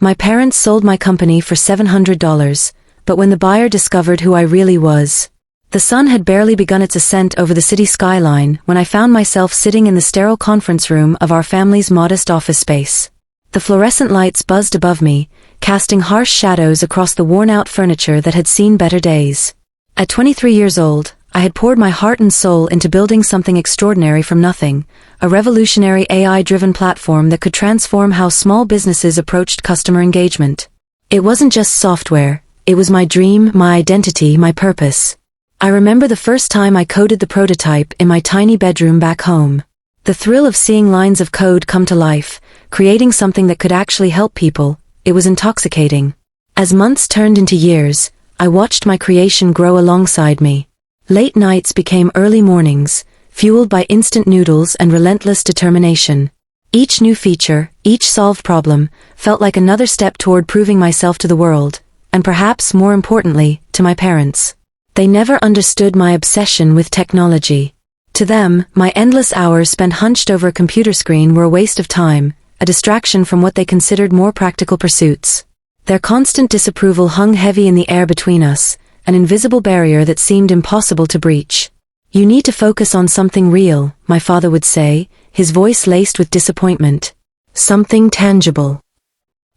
My parents sold my company for $700, but when the buyer discovered who I really was, the sun had barely begun its ascent over the city skyline when I found myself sitting in the sterile conference room of our family's modest office space. The fluorescent lights buzzed above me, casting harsh shadows across the worn-out furniture that had seen better days. At 23 years old, I had poured my heart and soul into building something extraordinary from nothing, a revolutionary AI-driven platform that could transform how small businesses approached customer engagement. It wasn't just software, it was my dream, my identity, my purpose. I remember the first time I coded the prototype in my tiny bedroom back home. The thrill of seeing lines of code come to life, creating something that could actually help people, it was intoxicating. As months turned into years, I watched my creation grow alongside me. Late nights became early mornings, fueled by instant noodles and relentless determination. Each new feature, each solved problem, felt like another step toward proving myself to the world, and perhaps more importantly, to my parents. They never understood my obsession with technology. To them, my endless hours spent hunched over a computer screen were a waste of time, a distraction from what they considered more practical pursuits. Their constant disapproval hung heavy in the air between us, an invisible barrier that seemed impossible to breach. "You need to focus on something real," my father would say, his voice laced with disappointment. "Something tangible."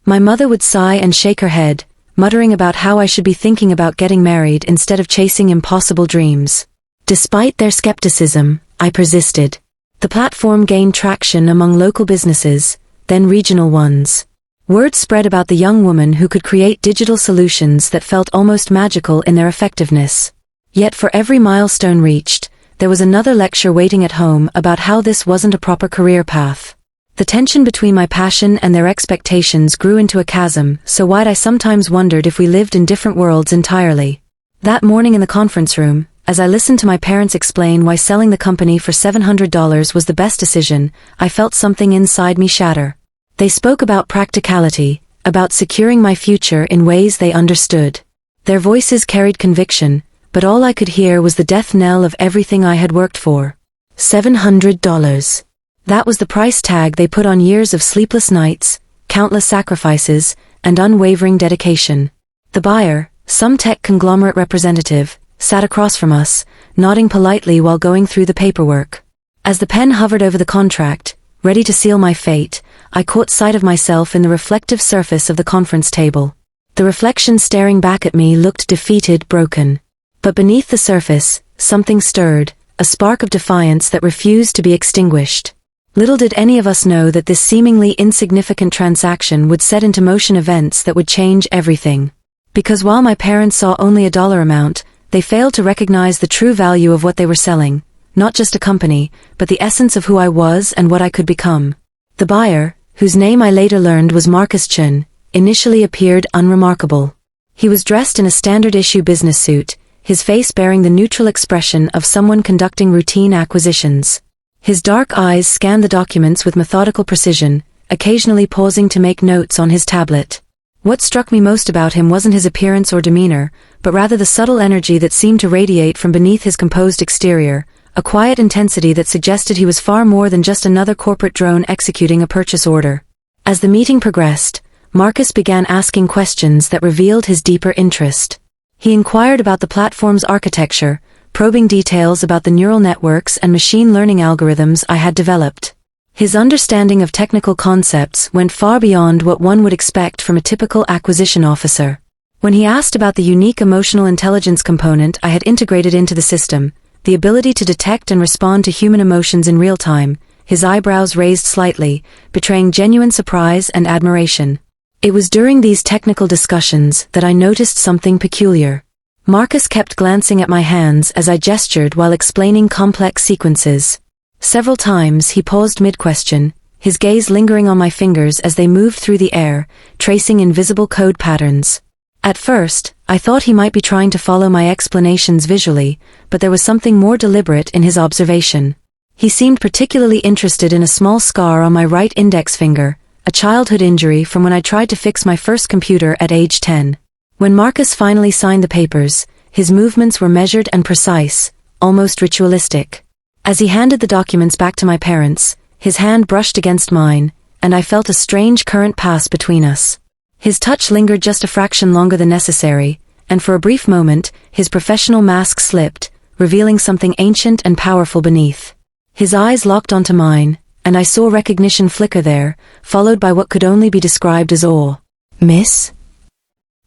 My mother would sigh and shake her head, muttering about how I should be thinking about getting married instead of chasing impossible dreams. Despite their skepticism, I persisted. The platform gained traction among local businesses, then regional ones. Word spread about the young woman who could create digital solutions that felt almost magical in their effectiveness. Yet for every milestone reached, there was another lecture waiting at home about how this wasn't a proper career path. The tension between my passion and their expectations grew into a chasm so wide I sometimes wondered if we lived in different worlds entirely. That morning in the conference room, as I listened to my parents explain why selling the company for $700 was the best decision, I felt something inside me shatter. They spoke about practicality, about securing my future in ways they understood. Their voices carried conviction, but all I could hear was the death knell of everything I had worked for. $700. That was the price tag they put on years of sleepless nights, countless sacrifices, and unwavering dedication. The buyer, some tech conglomerate representative, sat across from us, nodding politely while going through the paperwork. As the pen hovered over the contract, ready to seal my fate, I caught sight of myself in the reflective surface of the conference table. The reflection staring back at me looked defeated, broken. But beneath the surface, something stirred, a spark of defiance that refused to be extinguished. Little did any of us know that this seemingly insignificant transaction would set into motion events that would change everything. Because while my parents saw only a dollar amount, they failed to recognize the true value of what they were selling, not just a company, but the essence of who I was and what I could become. The buyer, whose name I later learned was Marcus Chun, initially appeared unremarkable. He was dressed in a standard-issue business suit, his face bearing the neutral expression of someone conducting routine acquisitions. His dark eyes scanned the documents with methodical precision, occasionally pausing to make notes on his tablet. What struck me most about him wasn't his appearance or demeanor, but rather the subtle energy that seemed to radiate from beneath his composed exterior, a quiet intensity that suggested he was far more than just another corporate drone executing a purchase order. As the meeting progressed, Marcus began asking questions that revealed his deeper interest. He inquired about the platform's architecture, probing details about the neural networks and machine learning algorithms I had developed. His understanding of technical concepts went far beyond what one would expect from a typical acquisition officer. When he asked about the unique emotional intelligence component I had integrated into the system, the ability to detect and respond to human emotions in real time, his eyebrows raised slightly, betraying genuine surprise and admiration. It was during these technical discussions that I noticed something peculiar. Marcus kept glancing at my hands as I gestured while explaining complex sequences. Several times he paused mid-question, his gaze lingering on my fingers as they moved through the air, tracing invisible code patterns. At first, I thought he might be trying to follow my explanations visually, but there was something more deliberate in his observation. He seemed particularly interested in a small scar on my right index finger, a childhood injury from when I tried to fix my first computer at age 10. When Marcus finally signed the papers, his movements were measured and precise, almost ritualistic. As he handed the documents back to my parents, his hand brushed against mine, and I felt a strange current pass between us. His touch lingered just a fraction longer than necessary, and for a brief moment, his professional mask slipped, revealing something ancient and powerful beneath. His eyes locked onto mine, and I saw recognition flicker there, followed by what could only be described as awe. "Miss?"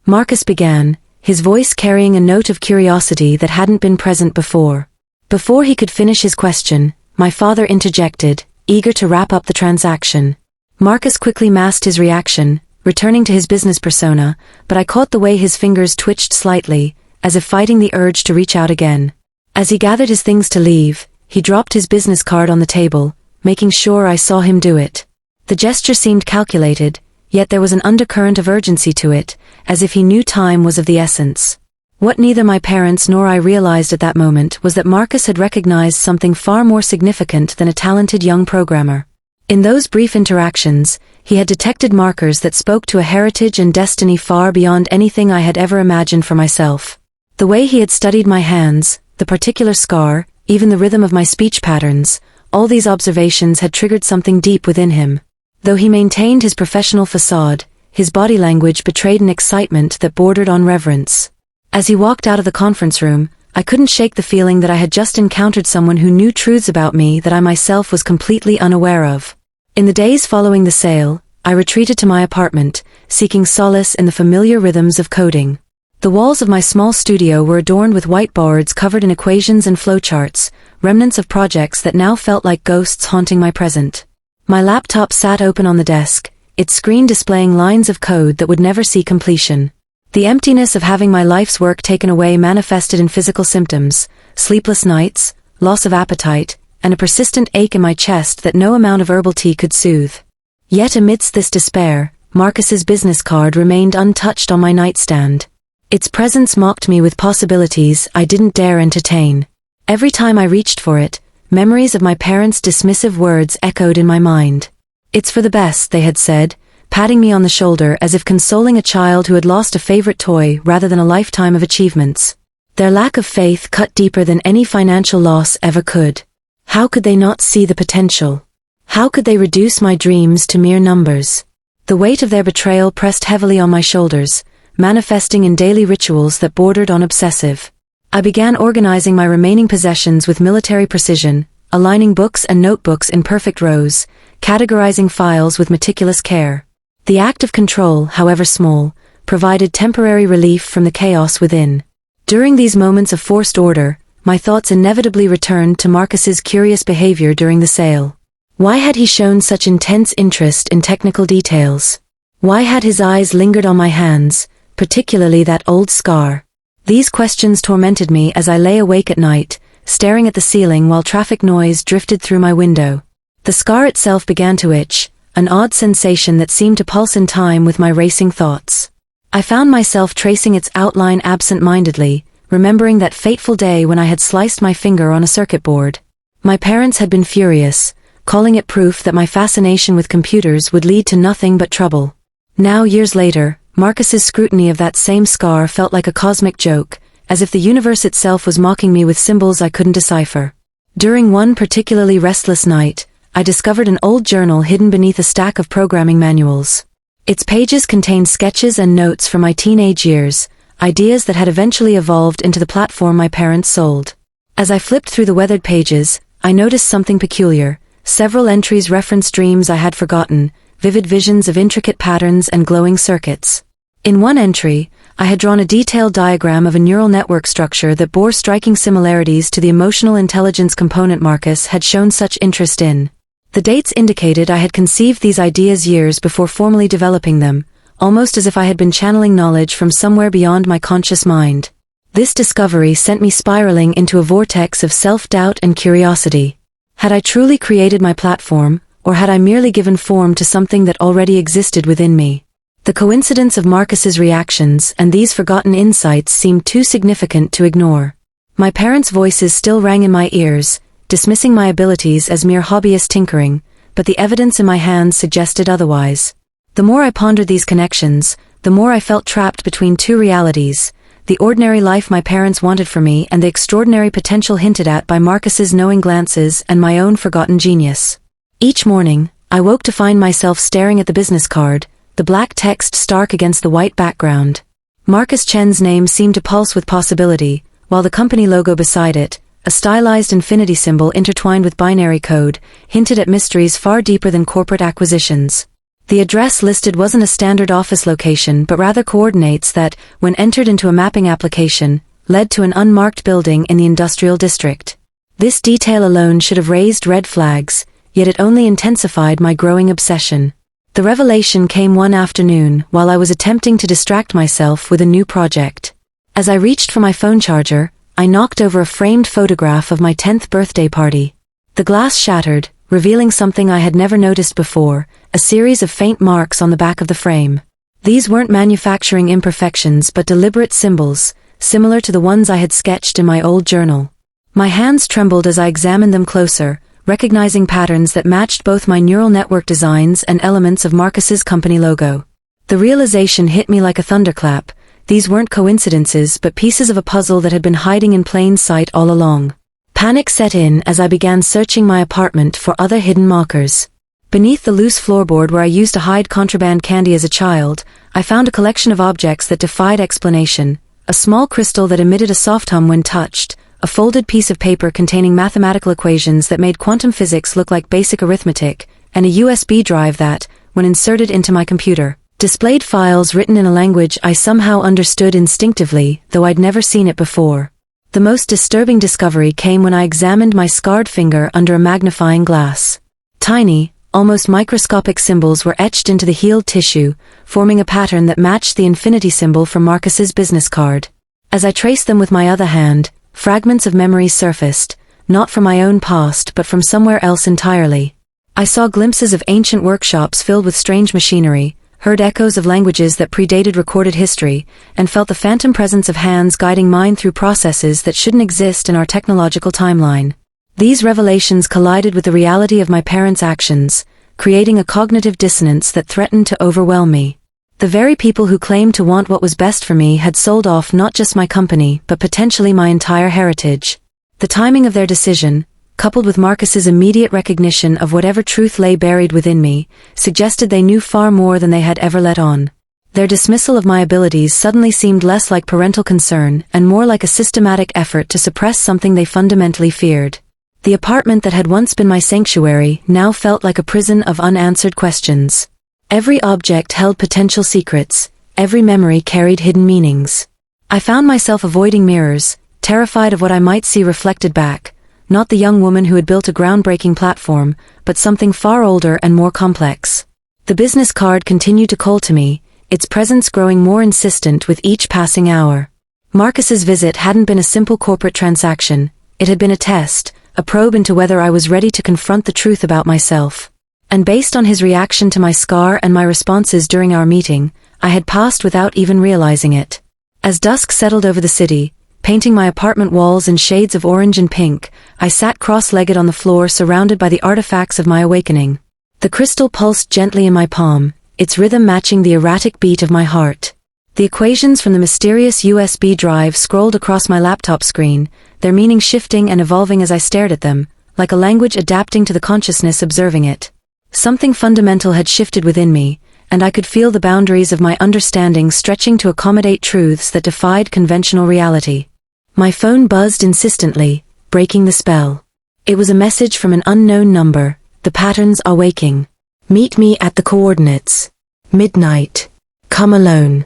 Marcus began, his voice carrying a note of curiosity that hadn't been present before. Before he could finish his question, my father interjected, eager to wrap up the transaction. Marcus quickly masked his reaction, returning to his business persona, but I caught the way his fingers twitched slightly, as if fighting the urge to reach out again. As he gathered his things to leave, he dropped his business card on the table, making sure I saw him do it. The gesture seemed calculated, yet there was an undercurrent of urgency to it, as if he knew time was of the essence. What neither my parents nor I realized at that moment was that Marcus had recognized something far more significant than a talented young programmer. In those brief interactions, he had detected markers that spoke to a heritage and destiny far beyond anything I had ever imagined for myself. The way he had studied my hands, the particular scar, even the rhythm of my speech patterns, all these observations had triggered something deep within him. Though he maintained his professional facade, his body language betrayed an excitement that bordered on reverence. As he walked out of the conference room, I couldn't shake the feeling that I had just encountered someone who knew truths about me that I myself was completely unaware of. In the days following the sale, I retreated to my apartment, seeking solace in the familiar rhythms of coding. The walls of my small studio were adorned with whiteboards covered in equations and flowcharts, remnants of projects that now felt like ghosts haunting my present. My laptop sat open on the desk, its screen displaying lines of code that would never see completion. The emptiness of having my life's work taken away manifested in physical symptoms, sleepless nights, loss of appetite, and a persistent ache in my chest that no amount of herbal tea could soothe. Yet amidst this despair, Marcus's business card remained untouched on my nightstand. Its presence mocked me with possibilities I didn't dare entertain. Every time I reached for it, memories of my parents' dismissive words echoed in my mind. "It's for the best," they had said, patting me on the shoulder as if consoling a child who had lost a favorite toy rather than a lifetime of achievements. Their lack of faith cut deeper than any financial loss ever could. How could they not see the potential? How could they reduce my dreams to mere numbers? The weight of their betrayal pressed heavily on my shoulders, manifesting in daily rituals that bordered on obsessive. I began organizing my remaining possessions with military precision, aligning books and notebooks in perfect rows, categorizing files with meticulous care. The act of control, however small, provided temporary relief from the chaos within. During these moments of forced order, my thoughts inevitably returned to Marcus's curious behavior during the sale. Why had he shown such intense interest in technical details? Why had his eyes lingered on my hands, particularly that old scar? These questions tormented me as I lay awake at night, staring at the ceiling while traffic noise drifted through my window. The scar itself began to itch, an odd sensation that seemed to pulse in time with my racing thoughts. I found myself tracing its outline absent-mindedly, remembering that fateful day when I had sliced my finger on a circuit board. My parents had been furious, calling it proof that my fascination with computers would lead to nothing but trouble. Now, years later, Marcus's scrutiny of that same scar felt like a cosmic joke, as if the universe itself was mocking me with symbols I couldn't decipher. During one particularly restless night, I discovered an old journal hidden beneath a stack of programming manuals. Its pages contained sketches and notes from my teenage years, ideas that had eventually evolved into the platform my parents sold. As I flipped through the weathered pages, I noticed something peculiar. Several entries referenced dreams I had forgotten, vivid visions of intricate patterns and glowing circuits. In one entry, I had drawn a detailed diagram of a neural network structure that bore striking similarities to the emotional intelligence component Marcus had shown such interest in. The dates indicated I had conceived these ideas years before formally developing them, almost as if I had been channeling knowledge from somewhere beyond my conscious mind. This discovery sent me spiraling into a vortex of self-doubt and curiosity. Had I truly created my platform, or had I merely given form to something that already existed within me? The coincidence of Marcus's reactions and these forgotten insights seemed too significant to ignore. My parents' voices still rang in my ears, dismissing my abilities as mere hobbyist tinkering, but the evidence in my hands suggested otherwise. The more I pondered these connections, the more I felt trapped between two realities, the ordinary life my parents wanted for me and the extraordinary potential hinted at by Marcus's knowing glances and my own forgotten genius. Each morning, I woke to find myself staring at the business card, the black text stark against the white background. Marcus Chen's name seemed to pulse with possibility, while the company logo beside it, a stylized infinity symbol intertwined with binary code, hinted at mysteries far deeper than corporate acquisitions. The address listed wasn't a standard office location but rather coordinates that, when entered into a mapping application, led to an unmarked building in the industrial district. This detail alone should have raised red flags, yet it only intensified my growing obsession. The revelation came one afternoon while I was attempting to distract myself with a new project. As I reached for my phone charger, I knocked over a framed photograph of my 10th birthday party. The glass shattered, revealing something I had never noticed before, a series of faint marks on the back of the frame. These weren't manufacturing imperfections but deliberate symbols, similar to the ones I had sketched in my old journal. My hands trembled as I examined them closer, recognizing patterns that matched both my neural network designs and elements of Marcus's company logo. The realization hit me like a thunderclap. These weren't coincidences but pieces of a puzzle that had been hiding in plain sight all along. Panic set in as I began searching my apartment for other hidden markers. Beneath the loose floorboard where I used to hide contraband candy as a child, I found a collection of objects that defied explanation: a small crystal that emitted a soft hum when touched, a folded piece of paper containing mathematical equations that made quantum physics look like basic arithmetic, and a USB drive that, when inserted into my computer, displayed files written in a language I somehow understood instinctively, though I'd never seen it before. The most disturbing discovery came when I examined my scarred finger under a magnifying glass. Tiny, almost microscopic symbols were etched into the healed tissue, forming a pattern that matched the infinity symbol from Marcus's business card. As I traced them with my other hand, fragments of memories surfaced, not from my own past but from somewhere else entirely. I saw glimpses of ancient workshops filled with strange machinery, heard echoes of languages that predated recorded history, and felt the phantom presence of hands guiding mine through processes that shouldn't exist in our technological timeline. These revelations collided with the reality of my parents' actions, creating a cognitive dissonance that threatened to overwhelm me. The very people who claimed to want what was best for me had sold off not just my company but potentially my entire heritage. The timing of their decision, coupled with Marcus's immediate recognition of whatever truth lay buried within me, suggested they knew far more than they had ever let on. Their dismissal of my abilities suddenly seemed less like parental concern and more like a systematic effort to suppress something they fundamentally feared. The apartment that had once been my sanctuary now felt like a prison of unanswered questions. Every object held potential secrets, every memory carried hidden meanings. I found myself avoiding mirrors, terrified of what I might see reflected back, not the young woman who had built a groundbreaking platform, but something far older and more complex. The business card continued to call to me, its presence growing more insistent with each passing hour. Marcus's visit hadn't been a simple corporate transaction, it had been a test, a probe into whether I was ready to confront the truth about myself. And based on his reaction to my scar and my responses during our meeting, I had passed without even realizing it. As dusk settled over the city, painting my apartment walls in shades of orange and pink, I sat cross-legged on the floor surrounded by the artifacts of my awakening. The crystal pulsed gently in my palm, its rhythm matching the erratic beat of my heart. The equations from the mysterious USB drive scrolled across my laptop screen, their meaning shifting and evolving as I stared at them, like a language adapting to the consciousness observing it. Something fundamental had shifted within me, and I could feel the boundaries of my understanding stretching to accommodate truths that defied conventional reality. My phone buzzed insistently, breaking the spell. It was a message from an unknown number. The patterns are waking. Meet me at the coordinates. Midnight. Come alone.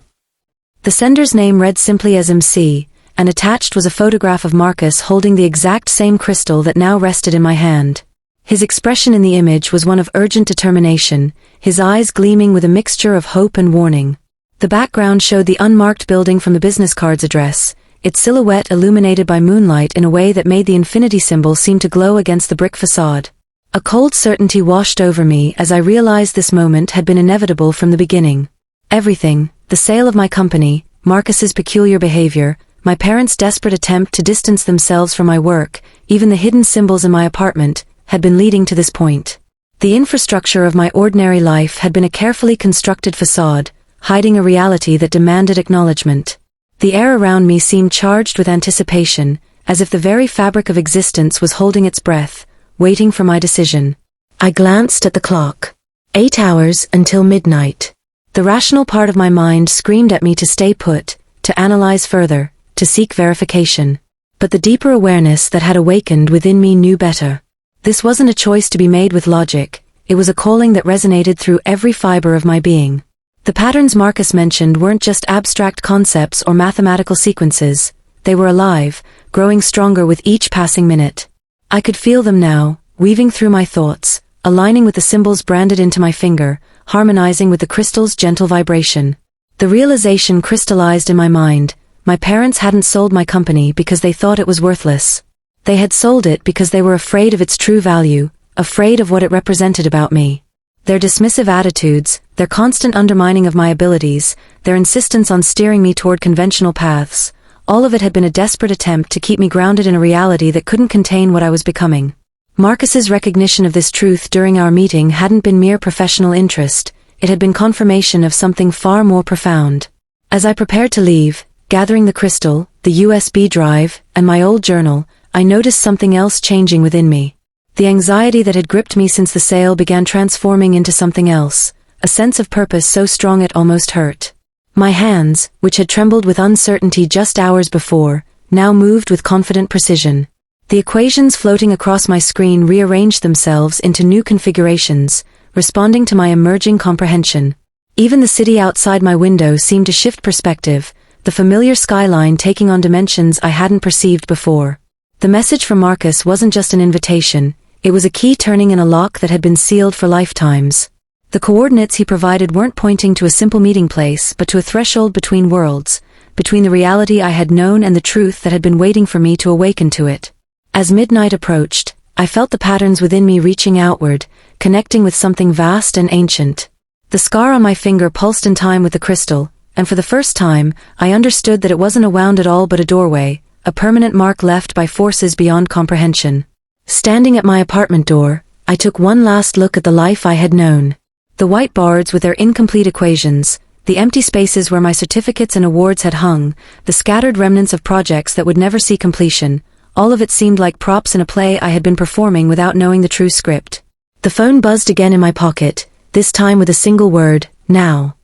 The sender's name read simply as MC, and attached was a photograph of Marcus holding the exact same crystal that now rested in my hand. His expression in the image was one of urgent determination, his eyes gleaming with a mixture of hope and warning. The background showed the unmarked building from the business card's address, its silhouette illuminated by moonlight in a way that made the infinity symbol seem to glow against the brick facade. A cold certainty washed over me as I realized this moment had been inevitable from the beginning. Everything, the sale of my company, Marcus's peculiar behavior, my parents' desperate attempt to distance themselves from my work, even the hidden symbols in my apartment, had been leading to this point. The infrastructure of my ordinary life had been a carefully constructed facade, hiding a reality that demanded acknowledgement. The air around me seemed charged with anticipation, as if the very fabric of existence was holding its breath, waiting for my decision. I glanced at the clock. 8 hours until midnight. The rational part of my mind screamed at me to stay put, to analyze further, to seek verification. But the deeper awareness that had awakened within me knew better. This wasn't a choice to be made with logic, it was a calling that resonated through every fiber of my being. The patterns Marcus mentioned weren't just abstract concepts or mathematical sequences, they were alive, growing stronger with each passing minute. I could feel them now, weaving through my thoughts, aligning with the symbols branded into my finger, harmonizing with the crystal's gentle vibration. The realization crystallized in my mind: my parents hadn't sold my company because they thought it was worthless. They had sold it because they were afraid of its true value, afraid of what it represented about me. Their dismissive attitudes, their constant undermining of my abilities, their insistence on steering me toward conventional paths, all of it had been a desperate attempt to keep me grounded in a reality that couldn't contain what I was becoming. Marcus's recognition of this truth during our meeting hadn't been mere professional interest, it had been confirmation of something far more profound. As I prepared to leave, gathering the crystal, the USB drive, and my old journal, I noticed something else changing within me. The anxiety that had gripped me since the sale began transforming into something else, a sense of purpose so strong it almost hurt. My hands, which had trembled with uncertainty just hours before, now moved with confident precision. The equations floating across my screen rearranged themselves into new configurations, responding to my emerging comprehension. Even the city outside my window seemed to shift perspective, the familiar skyline taking on dimensions I hadn't perceived before. The message from Marcus wasn't just an invitation, it was a key turning in a lock that had been sealed for lifetimes. The coordinates he provided weren't pointing to a simple meeting place but to a threshold between worlds, between the reality I had known and the truth that had been waiting for me to awaken to it. As midnight approached, I felt the patterns within me reaching outward, connecting with something vast and ancient. The scar on my finger pulsed in time with the crystal, and for the first time, I understood that it wasn't a wound at all but a doorway, a permanent mark left by forces beyond comprehension. Standing at my apartment door, I took one last look at the life I had known. The white boards with their incomplete equations, the empty spaces where my certificates and awards had hung, the scattered remnants of projects that would never see completion, all of it seemed like props in a play I had been performing without knowing the true script. The phone buzzed again in my pocket, this time with a single word: now.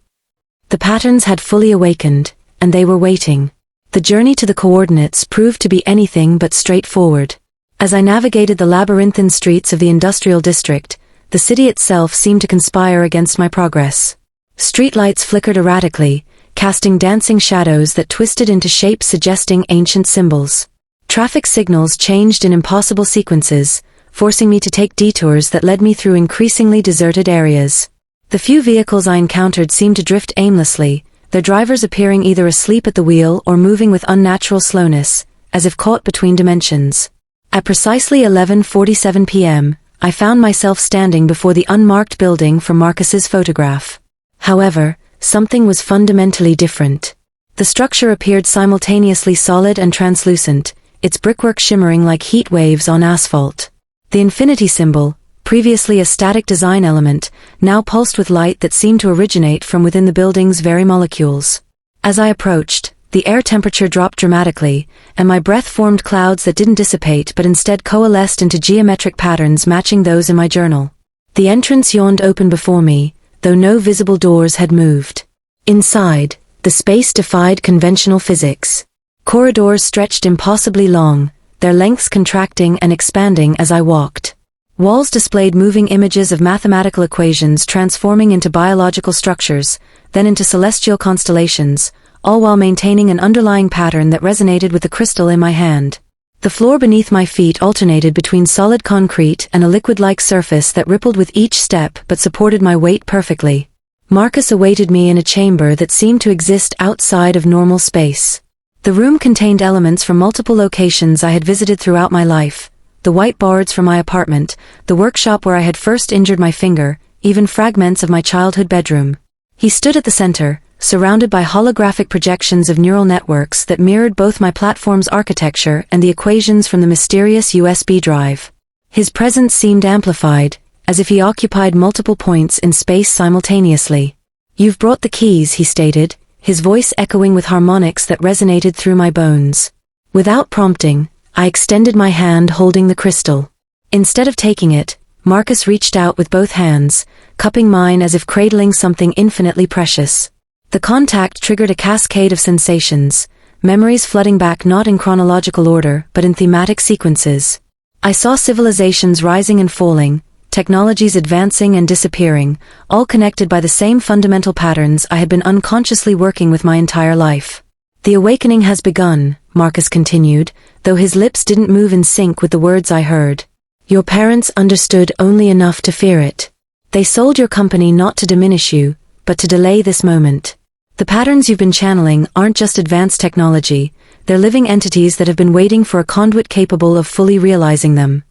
The patterns had fully awakened, and they were waiting. The journey to the coordinates proved to be anything but straightforward. As I navigated the labyrinthine streets of the industrial district, the city itself seemed to conspire against my progress. Streetlights flickered erratically, casting dancing shadows that twisted into shapes suggesting ancient symbols. Traffic signals changed in impossible sequences, forcing me to take detours that led me through increasingly deserted areas. The few vehicles I encountered seemed to drift aimlessly, their drivers appearing either asleep at the wheel or moving with unnatural slowness, as if caught between dimensions. At precisely 11:47 p.m., I found myself standing before the unmarked building from Marcus's photograph. However, something was fundamentally different. The structure appeared simultaneously solid and translucent, its brickwork shimmering like heat waves on asphalt. The infinity symbol, previously a static design element, now pulsed with light that seemed to originate from within the building's very molecules. As I approached, the air temperature dropped dramatically, and my breath formed clouds that didn't dissipate but instead coalesced into geometric patterns matching those in my journal. The entrance yawned open before me, though no visible doors had moved. Inside, the space defied conventional physics. Corridors stretched impossibly long, their lengths contracting and expanding as I walked. Walls displayed moving images of mathematical equations transforming into biological structures, then into celestial constellations, all while maintaining an underlying pattern that resonated with the crystal in my hand. The floor beneath my feet alternated between solid concrete and a liquid-like surface that rippled with each step but supported my weight perfectly. Marcus awaited me in a chamber that seemed to exist outside of normal space. The room contained elements from multiple locations I had visited throughout my life, the white boards from my apartment, the workshop where I had first injured my finger, even fragments of my childhood bedroom. He stood at the center, surrounded by holographic projections of neural networks that mirrored both my platform's architecture and the equations from the mysterious USB drive. His presence seemed amplified, as if he occupied multiple points in space simultaneously. "You've brought the keys," he stated, his voice echoing with harmonics that resonated through my bones. Without prompting, I extended my hand holding the crystal. Instead of taking it, Marcus reached out with both hands, cupping mine as if cradling something infinitely precious. The contact triggered a cascade of sensations, memories flooding back not in chronological order but in thematic sequences. I saw civilizations rising and falling, technologies advancing and disappearing, all connected by the same fundamental patterns I had been unconsciously working with my entire life. "The awakening has begun," Marcus continued, though his lips didn't move in sync with the words I heard. "Your parents understood only enough to fear it. They sold your company not to diminish you, but to delay this moment. The patterns you've been channeling aren't just advanced technology, they're living entities that have been waiting for a conduit capable of fully realizing them."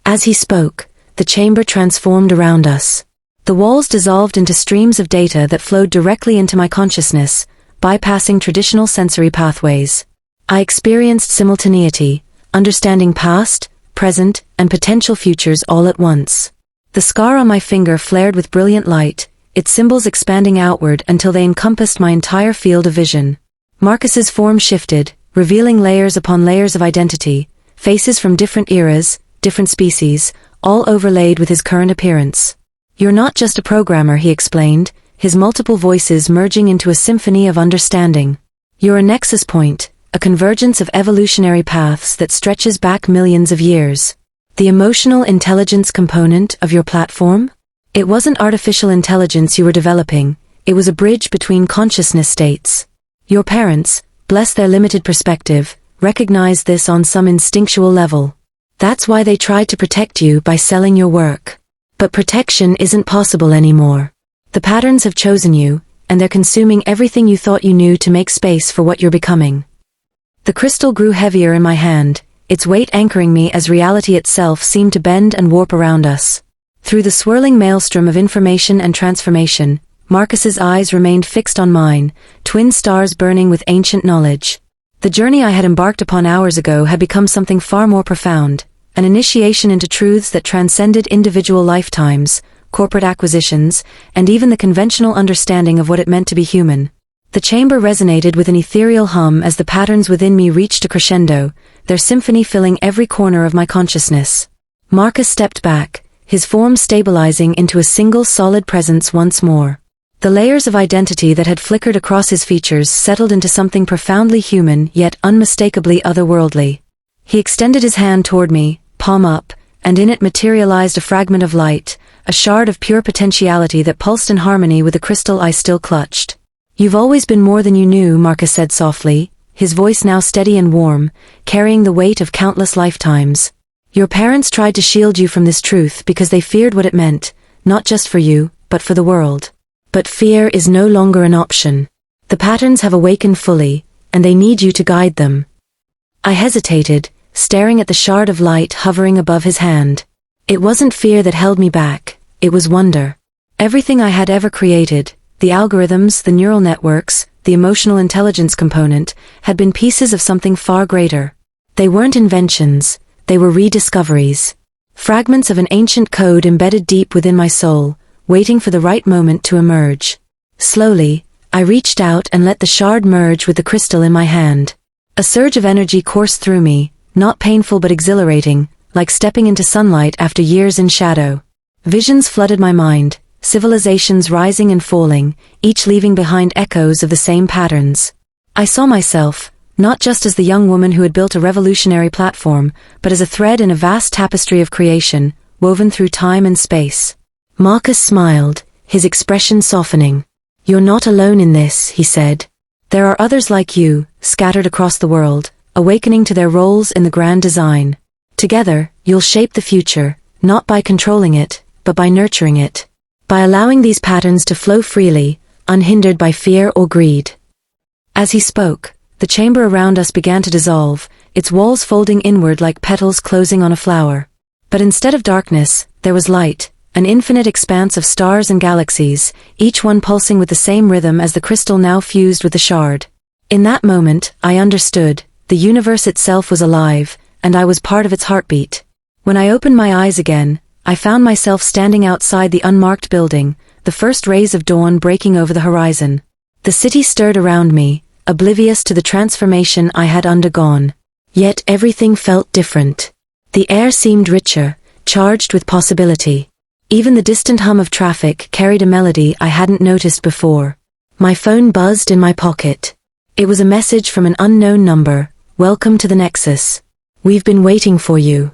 As he spoke, the chamber transformed around us. The walls dissolved into streams of data that flowed directly into my consciousness, bypassing traditional sensory pathways. I experienced simultaneity, understanding past, present, and potential futures all at once. The scar on my finger flared with brilliant light, its symbols expanding outward until they encompassed my entire field of vision. Marcus's form shifted, revealing layers upon layers of identity, faces from different eras, different species, all overlaid with his current appearance. "You're not just a programmer," he explained, his multiple voices merging into a symphony of understanding. "You're a nexus point, a convergence of evolutionary paths that stretches back millions of years. The emotional intelligence component of your platform? It wasn't artificial intelligence you were developing, it was a bridge between consciousness states. Your parents, bless their limited perspective, recognized this on some instinctual level. That's why they tried to protect you by selling your work. But protection isn't possible anymore. The patterns have chosen you, and they're consuming everything you thought you knew to make space for what you're becoming." The crystal grew heavier in my hand, its weight anchoring me as reality itself seemed to bend and warp around us. Through the swirling maelstrom of information and transformation, Marcus's eyes remained fixed on mine, twin stars burning with ancient knowledge. The journey I had embarked upon hours ago had become something far more profound, an initiation into truths that transcended individual lifetimes, corporate acquisitions, and even the conventional understanding of what it meant to be human. The chamber resonated with an ethereal hum as the patterns within me reached a crescendo, their symphony filling every corner of my consciousness. Marcus stepped back, his form stabilizing into a single solid presence once more. The layers of identity that had flickered across his features settled into something profoundly human yet unmistakably otherworldly. He extended his hand toward me, palm up, and in it materialized a fragment of light, a shard of pure potentiality that pulsed in harmony with the crystal I still clutched. "You've always been more than you knew," Marcus said softly, his voice now steady and warm, carrying the weight of countless lifetimes. "Your parents tried to shield you from this truth because they feared what it meant, not just for you, but for the world. But fear is no longer an option. The patterns have awakened fully, and they need you to guide them." I hesitated, staring at the shard of light hovering above his hand. It wasn't fear that held me back, it was wonder. Everything I had ever created, the algorithms, the neural networks, the emotional intelligence component, had been pieces of something far greater. They weren't inventions, they were rediscoveries. Fragments of an ancient code embedded deep within my soul, waiting for the right moment to emerge. Slowly, I reached out and let the shard merge with the crystal in my hand. A surge of energy coursed through me, not painful but exhilarating, like stepping into sunlight after years in shadow. Visions flooded my mind, civilizations rising and falling, each leaving behind echoes of the same patterns. I saw myself, not just as the young woman who had built a revolutionary platform, but as a thread in a vast tapestry of creation, woven through time and space. Marcus smiled, his expression softening. "You're not alone in this," he said. "There are others like you, scattered across the world, awakening to their roles in the grand design. Together, you'll shape the future, not by controlling it, but by nurturing it. By allowing these patterns to flow freely, unhindered by fear or greed." As he spoke, the chamber around us began to dissolve, its walls folding inward like petals closing on a flower. But instead of darkness, there was light, an infinite expanse of stars and galaxies, each one pulsing with the same rhythm as the crystal now fused with the shard. In that moment, I understood, the universe itself was alive, and I was part of its heartbeat. When I opened my eyes again, I found myself standing outside the unmarked building, the first rays of dawn breaking over the horizon. The city stirred around me, oblivious to the transformation I had undergone. Yet everything felt different. The air seemed richer, charged with possibility. Even the distant hum of traffic carried a melody I hadn't noticed before. My phone buzzed in my pocket. It was a message from an unknown number. "Welcome to the Nexus. We've been waiting for you."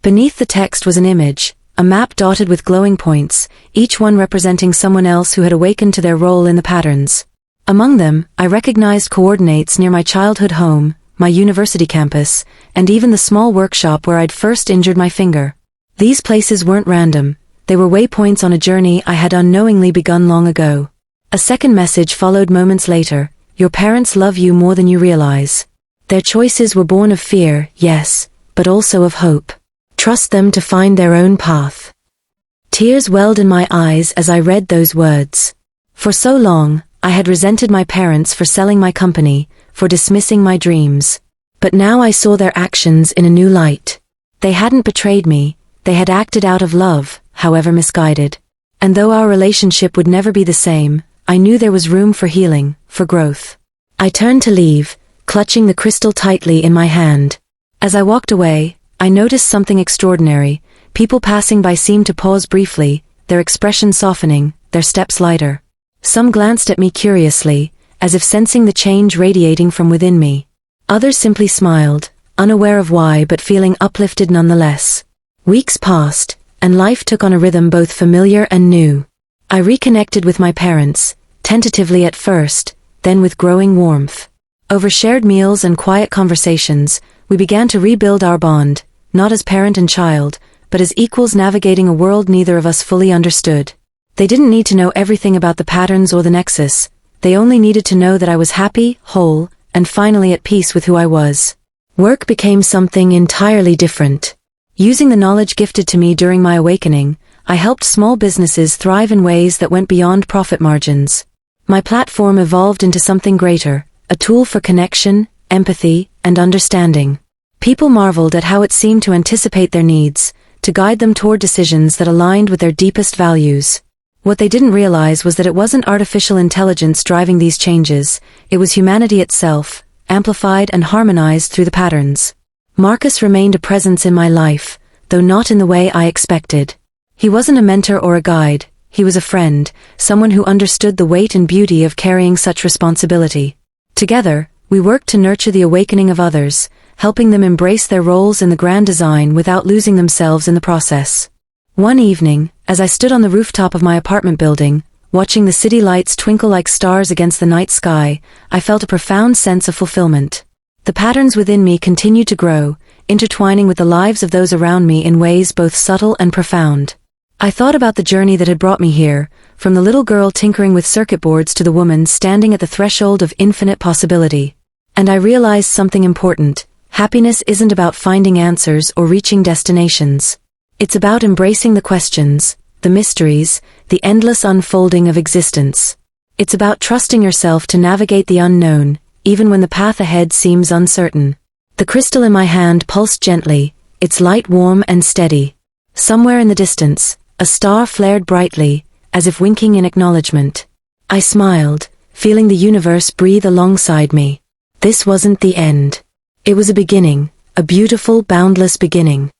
Beneath the text was an image, a map dotted with glowing points, each one representing someone else who had awakened to their role in the patterns. Among them, I recognized coordinates near my childhood home, my university campus, and even the small workshop where I'd first injured my finger. These places weren't random. They were waypoints on a journey I had unknowingly begun long ago. A second message followed moments later. "Your parents love you more than you realize. Their choices were born of fear, yes, but also of hope. Trust them to find their own path." Tears welled in my eyes as I read those words. For so long, I had resented my parents for selling my company, for dismissing my dreams. But now I saw their actions in a new light. They hadn't betrayed me, they had acted out of love, however misguided. And though our relationship would never be the same, I knew there was room for healing, for growth. I turned to leave, clutching the crystal tightly in my hand. As I walked away, I noticed something extraordinary. People passing by seemed to pause briefly, their expressions softening, their steps lighter. Some glanced at me curiously, as if sensing the change radiating from within me. Others simply smiled, unaware of why but feeling uplifted nonetheless. Weeks passed, and life took on a rhythm both familiar and new. I reconnected with my parents, tentatively at first, then with growing warmth. Over shared meals and quiet conversations, we began to rebuild our bond, not as parent and child, but as equals navigating a world neither of us fully understood. They didn't need to know everything about the patterns or the nexus. They only needed to know that I was happy, whole, and finally at peace with who I was. Work became something entirely different. Using the knowledge gifted to me during my awakening, I helped small businesses thrive in ways that went beyond profit margins. My platform evolved into something greater, a tool for connection, empathy, and understanding. People marveled at how it seemed to anticipate their needs, to guide them toward decisions that aligned with their deepest values. What they didn't realize was that it wasn't artificial intelligence driving these changes, it was humanity itself, amplified and harmonized through the patterns. Marcus remained a presence in my life, though not in the way I expected. He wasn't a mentor or a guide, he was a friend, someone who understood the weight and beauty of carrying such responsibility. Together, we worked to nurture the awakening of others, helping them embrace their roles in the grand design without losing themselves in the process. One evening, as I stood on the rooftop of my apartment building, watching the city lights twinkle like stars against the night sky, I felt a profound sense of fulfillment. The patterns within me continued to grow, intertwining with the lives of those around me in ways both subtle and profound. I thought about the journey that had brought me here, from the little girl tinkering with circuit boards to the woman standing at the threshold of infinite possibility. And I realized something important. Happiness isn't about finding answers or reaching destinations. It's about embracing the questions, the mysteries, the endless unfolding of existence. It's about trusting yourself to navigate the unknown, even when the path ahead seems uncertain. The crystal in my hand pulsed gently, its light warm and steady. Somewhere in the distance, a star flared brightly, as if winking in acknowledgement. I smiled, feeling the universe breathe alongside me. This wasn't the end. It was a beginning, a beautiful, boundless beginning.